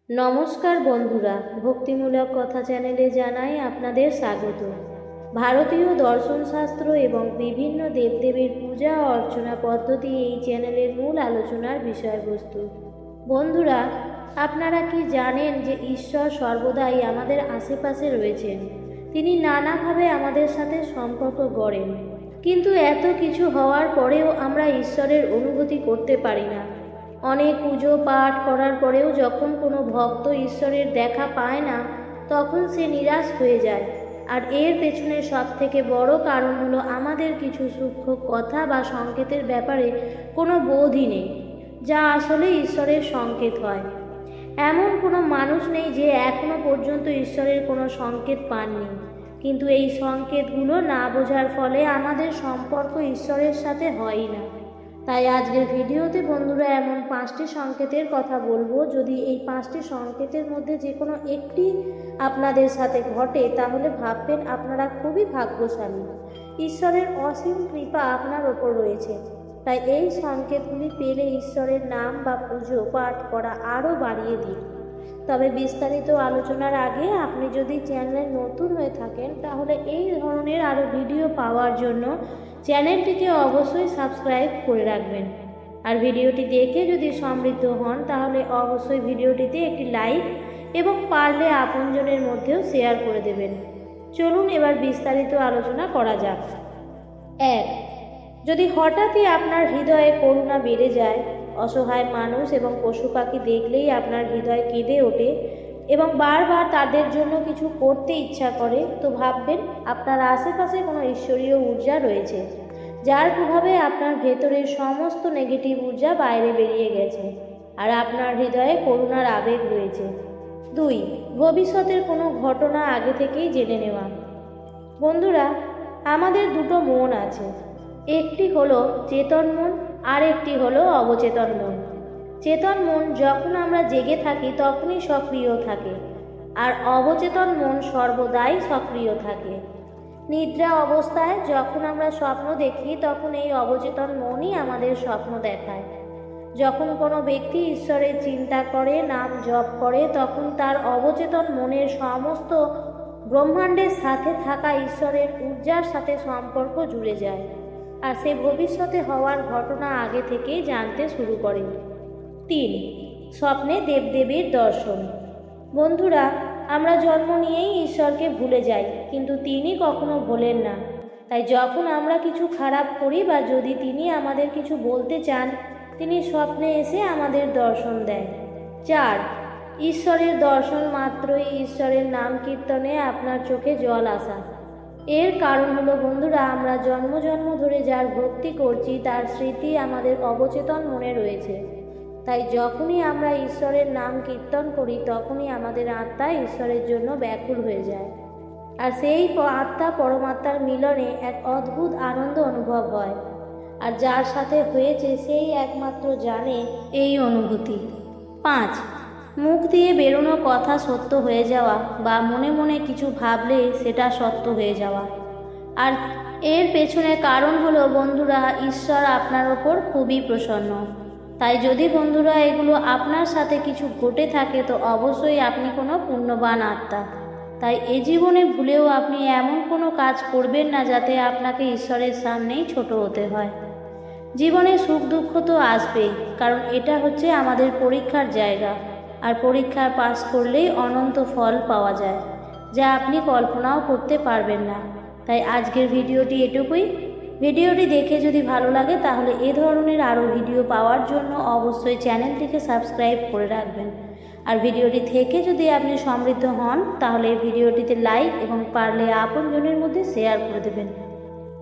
নমস্কার বন্ধুরা, ভক্তিমূলক কথা চ্যানেলে জানাই আপনাদের স্বাগত। ভারতীয় দর্শনশাস্ত্র এবং বিভিন্ন দেবদেবীর পূজা অর্চনা পদ্ধতি এই চ্যানেলের মূল আলোচনার বিষয়বস্তু। বন্ধুরা, আপনারা কি জানেন যে ঈশ্বর সর্বদাই আমাদের আশেপাশে রয়েছেন? তিনি নানাভাবে আমাদের সাথে সম্পর্ক গড়েন, কিন্তু এত কিছু হওয়ার পরেও আমরা ঈশ্বরের অনুভূতি করতে পারি না। অনেক পুজো পাঠ করার পরেও যখন কোনো ভক্ত ঈশ্বরের দেখা পায় না, তখন সে নিরাশ হয়ে যায়। আর এর পেছনে সবথেকে বড় কারণ হলো আমাদের কিছু সূক্ষ্ম কথা বা সংকেতের ব্যাপারে কোনো বোধই নেই, যা আসলে ঈশ্বরের সংকেত হয়। এমন কোনো মানুষ নেই যে এখনো পর্যন্ত ঈশ্বরের কোনো সংকেত পাননি, কিন্তু এই সংকেতগুলো না বোঝার ফলে আমাদের সম্পর্ক ঈশ্বরের সাথে হয়ই না। তাই আজকের ভিডিওতে বন্ধুরা এমন 5টি সংকেতের কথা বলবো। যদি এই 5টি সংকেতের মধ্যে যে কোনো একটি আপনাদের সাথে ঘটে, তাহলে ভাববেন আপনারা খুবই ভাগ্যশালী। ঈশ্বরের অসীম কৃপা আপনার ওপর রয়েছে। তাই এই সংকেতগুলি পেলে ঈশ্বরের নাম বা পুজো পাঠ করা আরও বাড়িয়ে দিন। তবে বিস্তারিত আলোচনার আগে আপনি যদি চ্যানেলে নতুন হয়ে থাকেন, তাহলে এই ধরনের আরও ভিডিও পাওয়ার জন্য চ্যানেলটিকে অবশ্যই সাবস্ক্রাইব করে রাখবেন। আর ভিডিওটি দেখে যদি সমৃদ্ধ হন, তাহলে অবশ্যই ভিডিওটিতে একটি লাইক এবং পারলে আপনজনের মধ্যেও শেয়ার করে দেবেন। চলুন এবার বিস্তারিত আলোচনা করা যাক। 1. যদি হঠাৎই আপনার হৃদয়ে করুণা বেড়ে যায়, অসহায় মানুষ এবং পশু পাখি দেখলেই আপনার হৃদয় কেঁদে ওঠে এবং বারবার তাদের জন্য কিছু করতে ইচ্ছা করে, তো ভাববেন আপনার আশেপাশে কোনো ঈশ্বরীয় ঊর্জা রয়েছে, যার প্রভাবে আপনার ভেতরের সমস্ত নেগেটিভ ঊর্জা বাইরে বেরিয়ে গেছে আর আপনার হৃদয়ে করুণার আবেগ রয়েছে। 2. ভবিষ্যতের কোনো ঘটনা আগে থেকেই জেনে নেওয়া। বন্ধুরা, আমাদের দুটো মন আছে, একটি হলো চেতন মন আর একটি হলো অবচেতন মন। চেতন মন যখন আমরা জেগে থাকি তখনই সক্রিয় থাকে, আর অবচেতন মন সর্বদাই সক্রিয় থাকে। নিদ্রা অবস্থায় যখন আমরা স্বপ্ন দেখি, তখন এই অবচেতন মনই আমাদের স্বপ্ন দেখায়। যখন কোনো ব্যক্তি ঈশ্বরের চিন্তা করে, নাম জপ করে, তখন তার অবচেতন মনের সমস্ত ব্রহ্মাণ্ডের সাথে থাকা ঈশ্বরের ঊর্জার সাথে সম্পর্ক জুড়ে যায়, আর সে ভবিষ্যতে হওয়ার ঘটনা আগে থেকেই জানতে শুরু করে। 3. স্বপ্নে দেবদেবীর দর্শন। বন্ধুরা, আমরা জন্ম নিয়েই ঈশ্বরকে ভুলে যাই, কিন্তু তিনি কখনো ভোলেন না। তাই যখন আমরা কিছু খারাপ করি বা যদি তিনি আমাদের কিছু বলতে চান, তিনি স্বপ্নে এসে আমাদের দর্শন দেন। 4. ঈশ্বরের দর্শন মাত্রই ঈশ্বরের নাম কীর্তনে আপনার চোখে জল আসা। এর কারণ হলো বন্ধুরা, আমরা জন্ম জন্ম ধরে যার ভক্তি করছি তার স্মৃতি আমাদের অবচেতন মনে রয়েছে। তাই যখনই আমরা ঈশ্বরের নাম কীর্তন করি, তখনই আমাদের আত্মা ঈশ্বরের জন্য ব্যাকুল হয়ে যায়, আর সেই আত্মা পরমাত্মার মিলনে এক অদ্ভুত আনন্দ অনুভব হয়। আর যার সাথে হয়েছে সেই একমাত্র জানে এই অনুভূতি। 5. মুখ দিয়ে বেরোনো কথা সত্য হয়ে যাওয়া বা মনে মনে কিছু ভাবলে সেটা সত্য হয়ে যাওয়া। আর এর পেছনে কারণ হলো বন্ধুরা, ঈশ্বর আপনার ওপর খুবই প্রসন্ন। তাই যদি বন্ধুরা এগুলো আপনার সাথে কিছু ঘটে থাকে, তো অবশ্যই আপনি কোনো পুণ্যবান আত্মা। তাই এ জীবনে ভুলেও আপনি এমন কোনো কাজ করবেন না যাতে আপনাকে ঈশ্বরের সামনেই ছোট হতে হয়। জীবনে সুখ দুঃখ তো আসবেই, কারণ এটা হচ্ছে আমাদের পরীক্ষার জায়গা, আর পরীক্ষায় পাস করলেই অনন্ত ফল পাওয়া যায়, যা আপনি কল্পনাও করতে পারবেন না। তাই আজকের ভিডিওটি এটুকুই। ভিডিওটি দেখে যদি ভালো লাগে, তাহলে এ ধরনের আরও ভিডিও পাওয়ার জন্য অবশ্যই চ্যানেলটিকে সাবস্ক্রাইব করে রাখবেন। আর ভিডিওটি থেকে যদি আপনি সমৃদ্ধ হন, তাহলে ভিডিওটিতে লাইক এবং পারলে আপনজনের মধ্যে শেয়ার করে দেবেন।